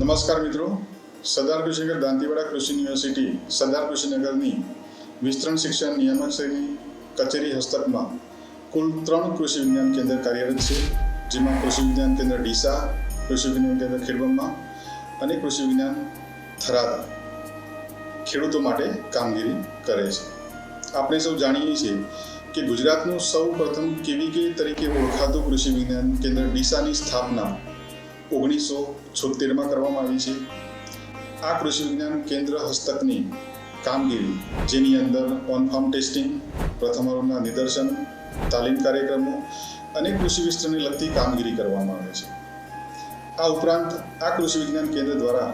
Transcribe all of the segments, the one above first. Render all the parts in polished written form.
નમસ્કાર મિત્રો, સરદાર કૃષિનગર દાંતીવાડા કૃષિ યુનિવર્સિટી સરદાર કૃષિનગરની વિસ્તરણ શિક્ષણ નિયામક શ્રેણી કચેરી હસ્તકમાં કુલ 3 કૃષિ વિજ્ઞાન કેન્દ્ર કાર્યરત છે, જેમાં કૃષિ વિજ્ઞાન કેન્દ્ર ડીસા, કૃષિ વિજ્ઞાન કેન્દ્ર ખેડબ્રહ્મા અને કૃષિ વિજ્ઞાન થરાદ ખેડૂતો માટે કામગીરી કરે છે। આપણે સૌ જાણીએ છીએ કે ગુજરાતનું સૌ પ્રથમ કેવીકે તરીકે ઓળખાતું કૃષિ વિજ્ઞાન કેન્દ્ર ડીસાની સ્થાપના 1976માં કરવામાં આવી છે। આ કૃષિ વિજ્ઞાન કેન્દ્ર હસ્તકની કામગીરી, જેની અંદર ઓન ફાર્મ ટેસ્ટિંગ, પ્રથમ વર્ષના નિદર્શન, તાલીમ કાર્યક્રમો અને કૃષિ વિસ્તરણને લગતી કામગીરી કરવામાં આવે છે। આ ઉપરાંત આ કૃષિ વિજ્ઞાન કેન્દ્ર દ્વારા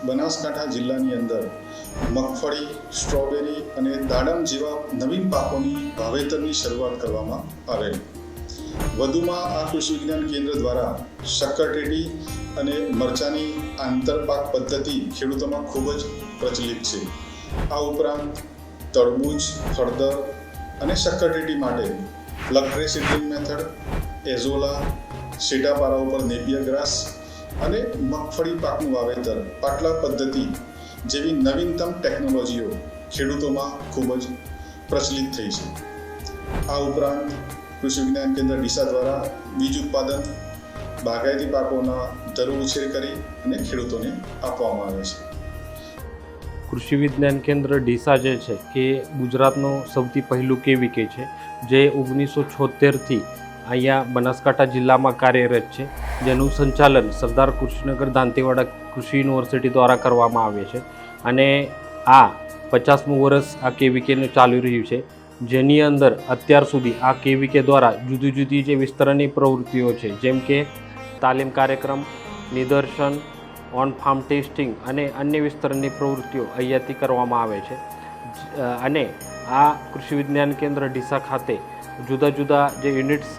બનાસકાંઠા જિલ્લાની અંદર મગફળી, સ્ટ્રોબેરી અને દાડમ જેવા નવીન પાકોની વાવેતરની શરૂઆત કરવામાં આવેલી। વધુમાં આ કૃષિ વિજ્ઞાન કેન્દ્ર દ્વારા શક્કરટેટી અને મરચાની આંતરપાક પદ્ધતિ ખેડૂતોમાં ખૂબ જ પ્રચલિત છે। આ ઉપરાંત તરબૂચ, હળદર અને શક્કરટેટી માટે પ્લગ ટ્રે સીડલિંગ મેથડ, એઝોલા, સીટાપારા ઉપર નેપિયર ગ્રાસ અને મગફળી પાકનું વાવેતર પાટલા પદ્ધતિ જેવી નવીનતમ ટેકનોલોજીઓ ખેડૂતોમાં ખૂબ જ પ્રચલિત થઈ છે। આ ઉપરાંત કૃષિ વિજ્ઞાન કેન્દ્ર ડીસા દ્વારા બીજ ઉત્પાદન, બાગાયતી પાકોના દર ઉછેર કરી અને ખેડૂતોને આપવામાં આવે છે। કૃષિ વિજ્ઞાન કેન્દ્ર ડીસા જે છે એ ગુજરાતનું સૌથી પહેલું કેવીકે છે, જે 1976થી અહીંયા બનાસકાંઠા જિલ્લામાં કાર્યરત છે, જેનું સંચાલન સરદાર કૃષિનગર દાંતીવાડા કૃષિ યુનિવર્સિટી દ્વારા કરવામાં આવે છે। અને આ 50મું વર્ષ આ કેવીકેનું ચાલી રહ્યું છે, જેની અંદર અત્યાર સુધી આ કેવીકે દ્વારા જુદી જુદી જે વિસ્તરણની પ્રવૃત્તિઓ છે, જેમ કે તાલીમ કાર્યક્રમ, નિદર્શન, ઓન ફાર્મ ટેસ્ટિંગ અને અન્ય વિસ્તરણની પ્રવૃત્તિઓ અહીંયાથી કરવામાં આવે છે। અને આ કૃષિ વિજ્ઞાન કેન્દ્ર ડીસા ખાતે જુદા જુદા જે યુનિટ્સ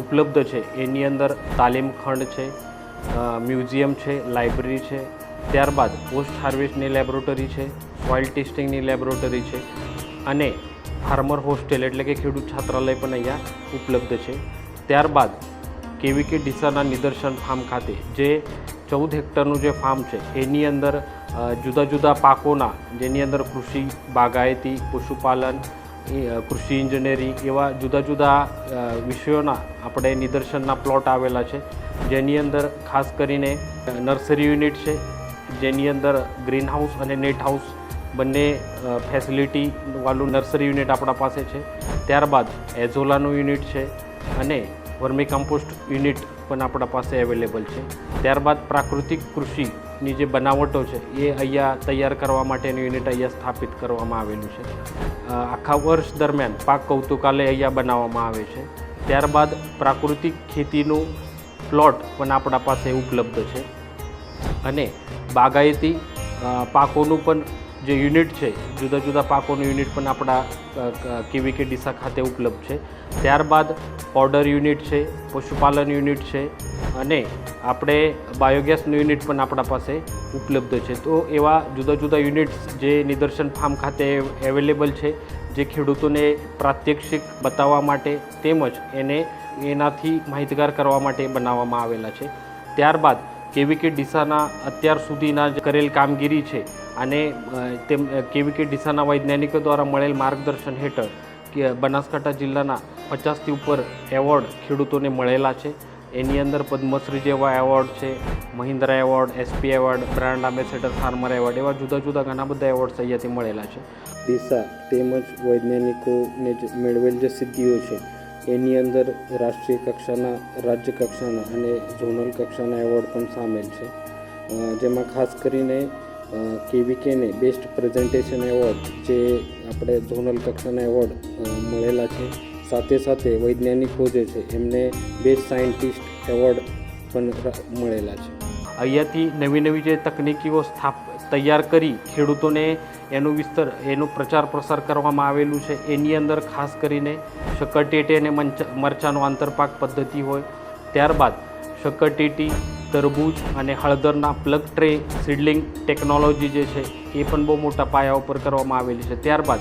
ઉપલબ્ધ છે, એની અંદર તાલીમ ખંડ છે, મ્યુઝિયમ છે, લાઇબ્રેરી છે, ત્યારબાદ પોસ્ટ હાર્વેસ્ટની લેબોરેટરી છે, સોઇલ ટેસ્ટિંગની લેબોરેટરી છે અને ફાર્મર હોસ્ટેલ એટલે કે ખેડૂત છાત્રાલય પણ અહીંયા ઉપલબ્ધ છે। ત્યારબાદ કેવીકે ડીસાના નિદર્શન ફાર્મ ખાતે જે 14 હેક્ટરનું જે ફાર્મ છે, એની અંદર જુદા જુદા પાકોના, જેની અંદર કૃષિ, બાગાયતી, પશુપાલન, કૃષિ ઇન્જિનિયરિંગ એવા જુદા જુદા વિષયોના આપણે નિદર્શનના પ્લોટ આવેલા છે, જેની અંદર ખાસ કરીને નર્સરી યુનિટ છે, જેની અંદર ગ્રીન હાઉસ અને નેટ હાઉસ બંને ફેસિલિટીવાળું નર્સરી યુનિટ આપણા પાસે છે। ત્યારબાદ એઝોલાનું યુનિટ છે અને વર્મી કમ્પોસ્ટ યુનિટ પણ આપણા પાસે અવેલેબલ છે। ત્યારબાદ પ્રાકૃતિક કૃષિની જે બનાવટો છે એ અહીંયા તૈયાર કરવા માટેનું યુનિટ અહીંયા સ્થાપિત કરવામાં આવેલું છે। આખા વર્ષ દરમિયાન પાક કૌતુકાલય અહીંયા બનાવવામાં આવે છે। ત્યારબાદ પ્રાકૃતિક ખેતીનું પ્લોટ પણ આપણા પાસે ઉપલબ્ધ છે અને બાગાયતી પાકોનું પણ જે યુનિટ છે, જુદા જુદા પાકોનું યુનિટ પણ આપણા કેવીકે ડીસા ખાતે ઉપલબ્ધ છે। ત્યારબાદ પાવડર યુનિટ છે, પશુપાલન યુનિટ છે અને આપણે બાયોગેસનું યુનિટ પણ આપણા પાસે ઉપલબ્ધ છે। તો એવા જુદા જુદા યુનિટ્સ જે નિદર્શન ફાર્મ ખાતે અવેલેબલ છે, જે ખેડૂતોને પ્રાત્યક્ષિક બતાવવા માટે તેમજ એનાથી માહિતગાર કરવા માટે બનાવવામાં આવેલા છે। ત્યારબાદ કેવીકે ડીસાના અત્યાર સુધીના જે કરેલ કામગીરી છે અને કેવીકે ડીસાના વૈજ્ઞાનિકો દ્વારા મળેલ માર્ગદર્શન હેઠળ કે બનાસકાંઠા જિલ્લાના 50થી ઉપર એવોર્ડ ખેડૂતોને મળેલા છે। એની અંદર પદ્મશ્રી જેવા એવોર્ડ છે, Mahindra award, SP award, brand ambassador farmer award, એવા જુદા જુદા ઘણા બધા એવોર્ડ્સ અહીંયાથી મળેલા છે। ડીસા તેમજ વૈજ્ઞાનિકોને મેળવેલ જે સિદ્ધિઓ છે, એની અંદર રાષ્ટ્રીય કક્ષાના, રાજ્ય કક્ષાના અને ઝોનલ કક્ષાના એવોર્ડ પણ સામેલ છે, જેમાં ખાસ કરીને કેવીકેને બેસ્ટ પ્રેઝન્ટેશન એવોર્ડ જે આપણે ઝોનલ કક્ષાના એવોર્ડ મળેલા છે। સાથે સાથે વૈજ્ઞાનિકો જે છે એમને બેસ્ટ સાયન્ટિસ્ટ એવોર્ડ પણ મળેલા છે। અહીંયાથી નવી નવી જે તકનીકીઓ તૈયાર કરી ખેડૂતોને એનો પ્રચાર પ્રસાર કરવામાં આવેલું છે। એની અંદર ખાસ કરીને શક્કરટેટી અને મરચાંનો આંતરપાક પદ્ધતિ હોય, ત્યારબાદ શક્કરટેટી, તરબૂચ અને હળદરના પ્લગ ટ્રે સીડલિંગ ટેકનોલોજી જે છે એ પણ બહુ મોટા પાયા ઉપર કરવામાં આવેલી છે। ત્યારબાદ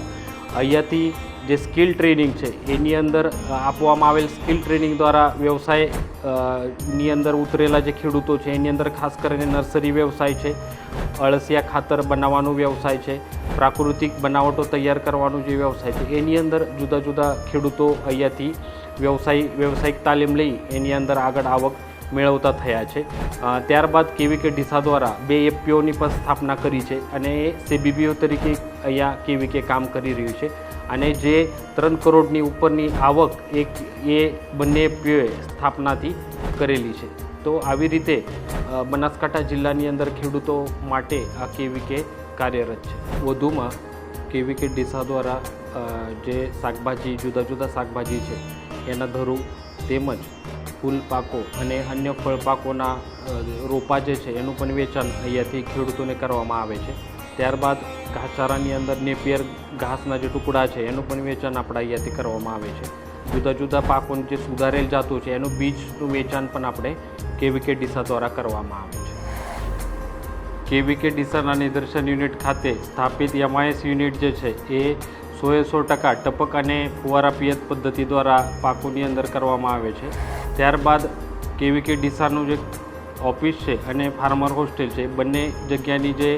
અહીંયાથી જે સ્કિલ ટ્રેનિંગ છે એની અંદર આપવામાં આવેલ સ્કિલ ટ્રેનિંગ દ્વારા વ્યવસાયની અંદર ઉતરેલા જે ખેડૂતો છે એની અંદર ખાસ કરીને નર્સરી વ્યવસાય છે, અળસિયા ખાતર બનાવવાનો વ્યવસાય છે, પ્રાકૃતિક બનાવટો તૈયાર કરવાનો જે વ્યવસાય છે એની અંદર જુદા જુદા ખેડૂતો અહીંયાથી વ્યવસાયિક તાલીમ લઈ એની અંદર આગળ આવક મેળવતા થયા છે. ત્યારબાદ કેવીકે ડીસા દ્વારા 2 એફપીઓની પણ સ્થાપના કરી છે અને એ સીબીબીઓ તરીકે અહીંયા કેવીકે કામ કરી રહ્યું છે અને જે 3 કરોડની ઉપરની આવક એ બંને એફપીઓએ સ્થાપનાથી કરેલી છે. તો આવી રીતે બનાસકાંઠા જિલ્લાની અંદર ખેડૂતો માટે આ કેવીકે કાર્યરત છે. વધુમાં કેવીકે ડીસા દ્વારા જે શાકભાજી જુદા જુદા શાકભાજી છે એના ધરું તેમજ ફૂલ પાકો અને અન્ય ફળ પાકોના રોપા જે છે એનું પણ વેચાણ અહીંયાથી ખેડૂતોને કરવામાં આવે છે. ત્યારબાદ ઘાસચારાની અંદર નેપિયર ઘાસના જે ટુકડા છે એનું પણ વેચાણ આપણે અહીંયાથી કરવામાં આવે છે. જુદા જુદા પાકોની જે સુધારેલ જાતો છે એનું બીજનું વેચાણ પણ આપણે કેવીકે ડીસા દ્વારા કરવામાં આવે છે. કેવીકે ડીસાના નિદર્શન યુનિટ ખાતે સ્થાપિત MIS યુનિટ જે છે એ 100% ટપક અને ફુવારા પિયત પદ્ધતિ દ્વારા પાકોની અંદર કરવામાં આવે છે. ત્યારબાદ કેવીકે ડીસાનું જે ઓફિસ છે અને ફાર્મર હોસ્ટેલ છે બંને જગ્યાની જે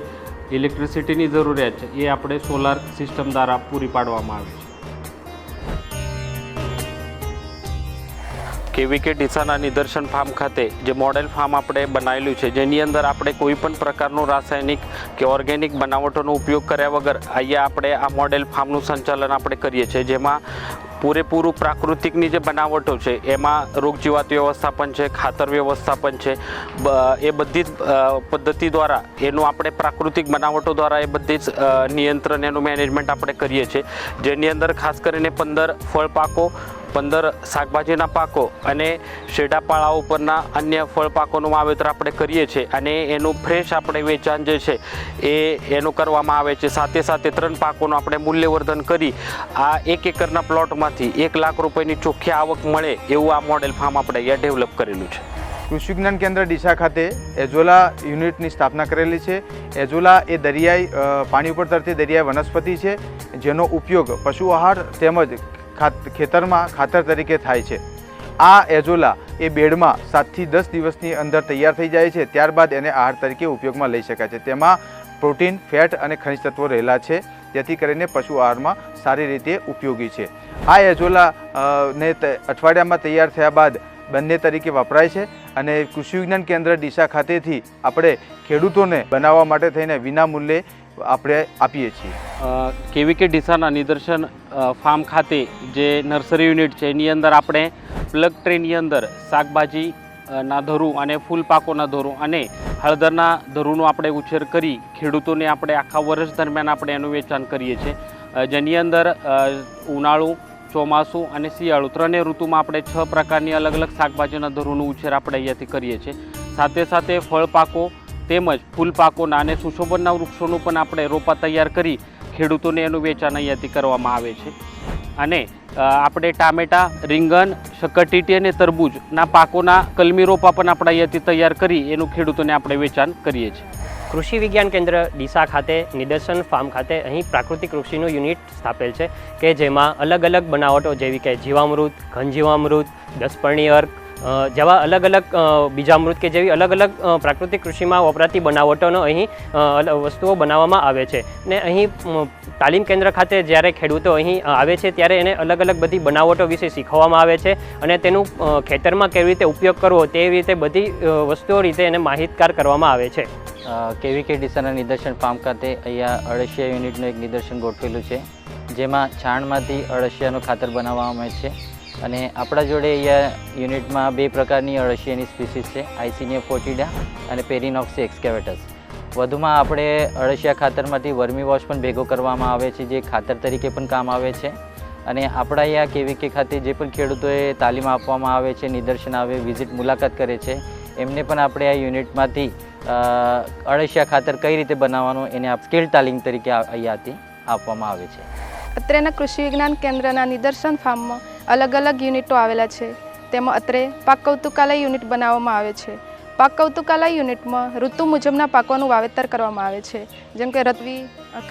ઇલેક્ટ્રિસિટીની જરૂરિયાત છે એ આપણે સોલાર સિસ્ટમ દ્વારા પૂરી પાડવામાં આવે છે. કેવીકે ડીસાના નિદર્શન ફાર્મ ખાતે જે મોડેલ ફાર્મ આપણે બનાવેલું છે જેની અંદર આપણે કોઈ પણ પ્રકારનું રાસાયણિક કે ઓર્ગેનિક બનાવટોનો ઉપયોગ કર્યા વગર અહીંયા આપણે આ મોડેલ ફાર્મનું સંચાલન આપણે કરીએ છીએ, જેમાં પૂરેપૂરું પ્રાકૃતિકની જે બનાવટો છે એમાં રોગજીવાત વ્યવસ્થાપન છે, ખાતર વ્યવસ્થાપન છે, એ બધી જ પદ્ધતિ દ્વારા એનું આપણે પ્રાકૃતિક બનાવટો દ્વારા એ બધી જ નિયંત્રણ એનું મેનેજમેન્ટ આપણે કરીએ છીએ. જેની અંદર ખાસ કરીને 15 ફળ પાકો, 15 શાકભાજીના પાકો અને શેઢાપાળા ઉપરના અન્ય ફળ પાકોનું વાવેતર આપણે કરીએ છીએ અને એનું ફ્રેશ આપણે વેચાણ જે છે એનું કરવામાં આવે છે. સાથે સાથે 3 પાકોનું આપણે મૂલ્યવર્ધન કરી આ 1 એકરના પ્લોટમાંથી 1 લાખ રૂપિયાની ચોખ્ખી આવક મળે એવું આ મોડેલ ફાર્મ આપણે અહીંયા ડેવલપ કરેલું છે. કૃષિ વિજ્ઞાન કેન્દ્ર ડીસા ખાતે એઝોલા યુનિટની સ્થાપના કરેલી છે. એઝોલા એ દરિયાઈ પાણી ઉપર તરતી દરિયાઈ વનસ્પતિ છે જેનો ઉપયોગ પશુ આહાર તેમજ ખેતરમાં ખાતર તરીકે થાય છે. આ એઝોલા એ બેડમાં 7 થી 10 દિવસની અંદર તૈયાર થઈ જાય છે. ત્યારબાદ એને આહાર તરીકે ઉપયોગમાં લઈ શકાય છે. તેમાં પ્રોટીન, ફેટ અને ખનિજ તત્વો રહેલા છે, જેથી કરીને પશુ આહારમાં સારી રીતે ઉપયોગી છે. આ એઝોલા ને અઠવાડિયામાં તૈયાર થયા બાદ બંને તરીકે વપરાય છે અને કૃષિ વિજ્ઞાન કેન્દ્ર ડીસા ખાતેથી આપણે ખેડૂતોને બનાવવા માટે થઈને વિના મૂલ્યે આપણે આપીએ છીએ. કેવીકે ડીસાના નિદર્શન ફાર્મ ખાતે જે નર્સરી યુનિટ છે એની અંદર આપણે પ્લગ ટ્રેની અંદર શાકભાજી ના ધરું અને ફૂલ પાકોના ધરું અને હળદરના ધરુંનો આપણે ઉછેર કરી ખેડૂતોને આપણે આખા વર્ષ દરમિયાન આપણે એનું વેચાણ કરીએ છીએ. જેની અંદર ઉનાળુ, ચોમાસું અને શિયાળુ ત્રણેય ઋતુમાં આપણે 6 પ્રકારની અલગ અલગ શાકભાજીના ધરુંનો ઉછેર આપણે અહીંયાથી કરીએ છીએ. સાથે સાથે ફળ પાકો તેમજ ફૂલ પાકોના અને સુશોભનના વૃક્ષોનું પણ આપણે રોપા તૈયાર કરી ખેડૂતોને એનું વેચાણ અહીંયાથી કરવામાં આવે છે. અને આપણે ટામેટા, રીંગણ, શકરટેટી અને તરબૂચના પાકોના કલમી રોપા પણ આપણે અહીંયાથી તૈયાર કરી એનું ખેડૂતોને આપણે વેચાણ કરીએ છીએ. કૃષિ વિજ્ઞાન કેન્દ્ર ડીસા ખાતે નિદર્શન ફાર્મ ખાતે અહીં પ્રાકૃતિક કૃષિનું યુનિટ સ્થાપેલ છે કે જેમાં અલગ અલગ બનાવટો જેવી કે જીવામૃત, ઘનજીવામૃત, દસપર્ણી અર્ક જેવા અલગ અલગ બીજામૃત કે જેવી અલગ અલગ પ્રાકૃતિક કૃષિમાં વપરાતી બનાવટોનો અહીં વસ્તુઓ બનાવવામાં આવે છે. ને અહીં તાલીમ કેન્દ્ર ખાતે જ્યારે ખેડૂતો અહીં આવે છે ત્યારે એને અલગ અલગ બધી બનાવટો વિશે શીખવવામાં આવે છે અને તેનું ખેતરમાં કેવી રીતે ઉપયોગ કરવો તેવી રીતે બધી વસ્તુઓ રીતે એને માહિતગાર કરવામાં આવે છે. કેવીકે ડીસાના નિદર્શન ફાર્મ ખાતે અહીંયા અળસિયા યુનિટનું એક નિદર્શન ગોઠવેલું છે, જેમાં છાણમાંથી અળસિયાનું ખાતર બનાવવામાં આવે છે. અને આપણા જોડે અહીંયા યુનિટમાં 2 પ્રકારની અળસિયાની સ્પીસીસ છે, આઇસિનિયા ફોર્ટિડા અને પેરિનોક્સી એક્સ્કેવેટસ. વધુમાં આપણે અળસિયા ખાતરમાંથી વર્મી વોશ પણ ભેગો કરવામાં આવે છે, જે ખાતર તરીકે પણ કામ આવે છે. અને આપણા અહીંયા કેવીકે ખાતે જે પણ ખેડૂતોએ તાલીમ આપવામાં આવે છે, નિદર્શન આવે, વિઝિટ મુલાકાત કરે છે, એમને પણ આપણે આ યુનિટમાંથી અળસિયા ખાતર કઈ રીતે બનાવવાનું એને સ્કિલ તાલીમ તરીકે અહીંયાથી આપવામાં આવે છે. અત્રેના કૃષિ વિજ્ઞાન કેન્દ્રના નિદર્શન ફાર્મમાં અલગ અલગ યુનિટો આવેલા છે. તેમાં અત્રે પાક કૌતુકાલય યુનિટ બનાવવામાં આવે છે. પાક કૌતુકાલય યુનિટમાં ઋતુ મુજબના પાકોનું વાવેતર કરવામાં આવે છે, જેમ કે રતવી,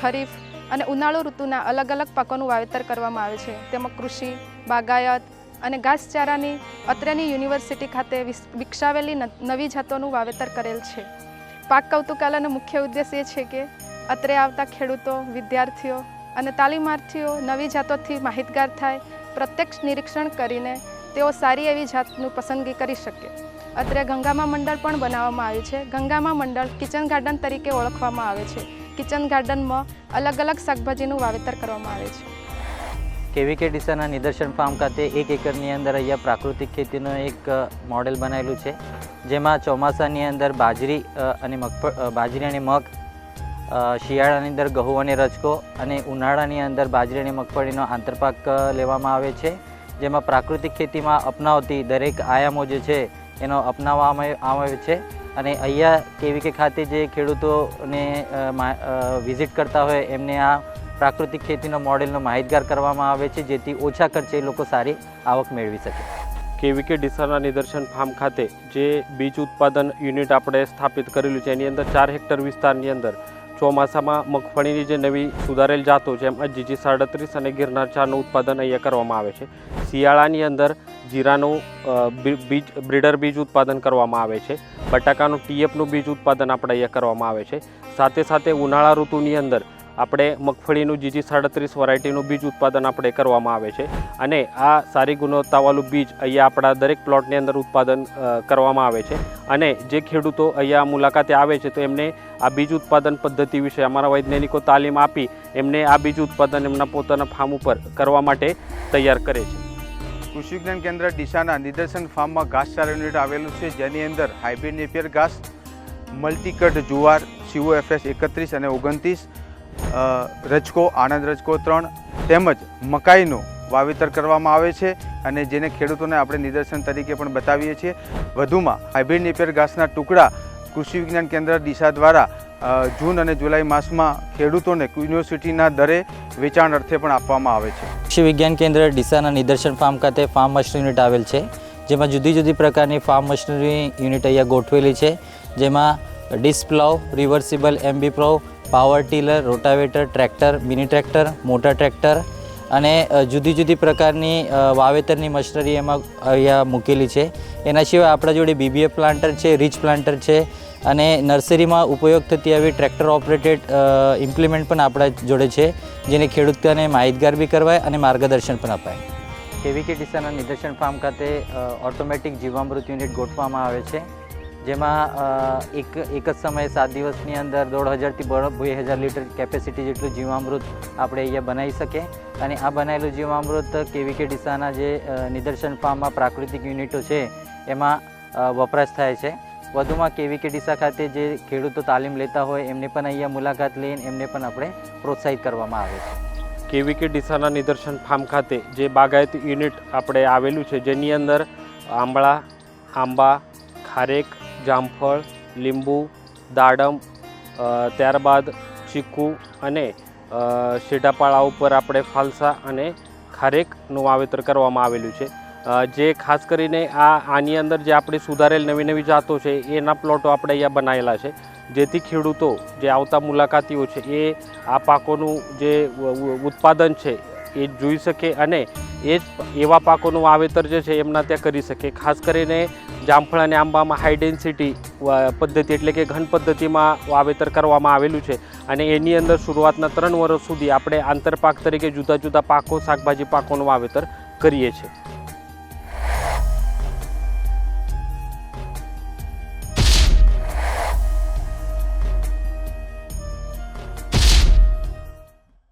ખરીફ, અને ઉનાળુ ઋતુના અલગ અલગ પાકોનું વાવેતર કરવામાં આવે છે. તેમાં કૃષિ, બાગાયત અને ઘાસચારાની અત્રેની યુનિવર્સિટી ખાતે વિકસાવેલી નવી જાતોનું વાવેતર કરેલ છે. પાક કૌતુકાલયનો મુખ્ય ઉદ્દેશ એ છે કે અત્રે આવતા ખેડૂતો, વિદ્યાર્થીઓ અને તાલીમાર્થીઓ નવી જાતોથી માહિતગાર થાય, પ્રત્યક્ષ નિરીક્ષણ કરીને તેઓ સારી એવી જાતનું પસંદગી કરી શકે. અત્રે ગંગામા મંડળ પણ બનાવવામાં આવ્યું છે. ગંગામા મંડળ કિચન ગાર્ડન તરીકે ઓળખવામાં આવે છે. કિચન ગાર્ડનમાં અલગ અલગ શાકભાજીનું વાવેતર કરવામાં આવે છે. કેવીકે ડીસાના નિદર્શન ફાર્મ ખાતે 1 એકરની અંદર અહીંયા પ્રાકૃતિક ખેતીનું એક મોડેલ બનાવેલું છે, જેમાં ચોમાસાની અંદર બાજરી અને મગ, શિયાળાની અંદર ઘઉં અને રજકો અને ઉનાળાની અંદર બાજરી અને મગફળીનો આંતરપાક લેવામાં આવે છે. જેમાં પ્રાકૃતિક ખેતીમાં અપનાવતી દરેક આયામો જે છે એનો અપનાવવામાં આવે છે. અને અહીંયા કેવીકે ખાતે જે ખેડૂતોને વિઝિટ કરતા હોય એમને આ પ્રાકૃતિક ખેતીનો મોડેલનો માહિતગાર કરવામાં આવે છે, જેથી ઓછા ખર્ચે લોકો સારી આવક મેળવી શકે. કેવીકે ડીસાના નિદર્શન ફાર્મ ખાતે જે બીજ ઉત્પાદન યુનિટ આપણે સ્થાપિત કરેલું છે એની અંદર 4 હેક્ટર વિસ્તારની અંદર ચોમાસામાં મગફળીની જે નવી સુધારેલ જાતો છે એમ GG37 અને ગિરનાર 4નું ઉત્પાદન અહીંયા કરવામાં આવે છે. શિયાળાની અંદર જીરાનું બ્રીડર બીજ ઉત્પાદન કરવામાં આવે છે. બટાકાનું TFનું બીજ ઉત્પાદન આપણે અહીંયા કરવામાં આવે છે. સાથે સાથે ઉનાળા ઋતુની અંદર આપણે મગફળીનું GG37 વેરાયટીનું બીજ ઉત્પાદન આપણે કરવામાં આવે છે. અને આ સારી ગુણવત્તાવાળું બીજ અહીંયા આપણા દરેક પ્લોટની અંદર ઉત્પાદન કરવામાં આવે છે. અને જે ખેડૂતો અહીંયા મુલાકાતે આવે છે તો એમને આ બીજ ઉત્પાદન પદ્ધતિ વિશે અમારા વૈજ્ઞાનિકો તાલીમ આપી એમને આ બીજ ઉત્પાદન એમના પોતાના ફાર્મ ઉપર કરવા માટે તૈયાર કરે છે. કૃષિ વિજ્ઞાન કેન્દ્ર ડીસાના નિદર્શન ફાર્મમાં ઘાસચારા યુનિટ આવેલું છે, જેની અંદર હાઇબ્રિડ નેપિયર ઘાસ, મલ્ટીકટ જુવાર COFS 31 અને 29, રજકો આણંદ રજકો 3 તેમજ મકાઈનું વાવેતર કરવામાં આવે છે. અને જેને ખેડૂતોને આપણે નિદર્શન તરીકે પણ બતાવીએ છીએ. વધુમાં હાઇબ્રિડ નેપિયર ઘાસના ટુકડા કૃષિ વિજ્ઞાન કેન્દ્ર ડીસા દ્વારા જૂન અને જુલાઈ માસમાં ખેડૂતોને યુનિવર્સિટીના દરે વેચાણ અર્થે પણ આપવામાં આવે છે. કૃષિ વિજ્ઞાન કેન્દ્ર ડીસાના નિદર્શન ફાર્મ ખાતે ફાર્મ મશીનરી યુનિટ આવેલ છે, જેમાં જુદી જુદી પ્રકારની ફાર્મ મશીનરી યુનિટ અહીંયા ગોઠવેલી છે, જેમાં disc plough, reversible MB plough, power tiller, rotavator, tractor, mini tractor, motor tractor અને જુદી જુદી પ્રકારની વાવેતરની મશીનરી એમાં અહીંયા મૂકેલી છે. એના સિવાય આપણા જોડે BBF પ્લાન્ટર છે, રીચ પ્લાન્ટર છે અને નર્સરીમાં ઉપયોગ થતી આવી ટ્રેક્ટર ઓપરેટેડ ઇમ્પ્લિમેન્ટ પણ આપણા જોડે છે, જેને ખેડૂતોને માહિતગાર બી કરવાય અને માર્ગદર્શન પણ અપાય. કેવીકે ડીસાના નિદર્શન ફાર્મ ખાતે ઓટોમેટિક જીવામૃત યુનિટ ગોઠવવામાં આવે છે, જેમાં એક જ સમયે 7 દિવસની અંદર 1,500 થી 2,000 લીટર કેપેસિટી જેટલું જીવામૃત આપણે અહીંયા બનાવી શકીએ. અને આ બનાવેલું જીવામૃત કેવીકે ડીસાના જે નિદર્શન ફાર્મમાં પ્રાકૃતિક યુનિટો છે એમાં વપરાશ થાય છે. વધુમાં કેવીકે ડીસા ખાતે જે ખેડૂતો તાલીમ લેતા હોય એમને પણ અહીંયા મુલાકાત લઈને એમને પણ આપણે પ્રોત્સાહિત કરવામાં આવે છે. કેવીકે ડીસાના નિદર્શન ફાર્મ ખાતે જે બાગાયતી યુનિટ આપણે આવેલું છે, જેની અંદર આંબળા, આંબા, ખારેક, જામફળ, લીંબુ, દાડમ, ત્યારબાદ ચીકુ અને સીટાપાળા ઉપર આપણે ફાલસા અને ખારેકનું વાવેતર કરવામાં આવેલું છે. જે ખાસ કરીને આની અંદર જે આપણી સુધારેલ નવી નવી જાતો છે એના પ્લોટો આપણે અહીંયા બનાવેલા છે, જેથી ખેડૂતો જે આવતા મુલાકાતીઓ છે એ આ પાકોનું જે ઉત્પાદન છે એ જોઈ શકે અને એવા પાકોનું વાવેતર જે છે એમના ત્યાં કરી શકે. ખાસ કરીને જામફળ અને આંબામાં હાઈ ડેન્સિટી પદ્ધતિ એટલે કે ઘન પદ્ધતિમાં વાવેતર કરવામાં આવેલું છે અને એની અંદર શરૂઆતના 3 વર્ષ સુધી આપણે આંતરપાક તરીકે જુદા જુદા પાકો, શાકભાજી પાકોનું વાવેતર કરીએ છીએ.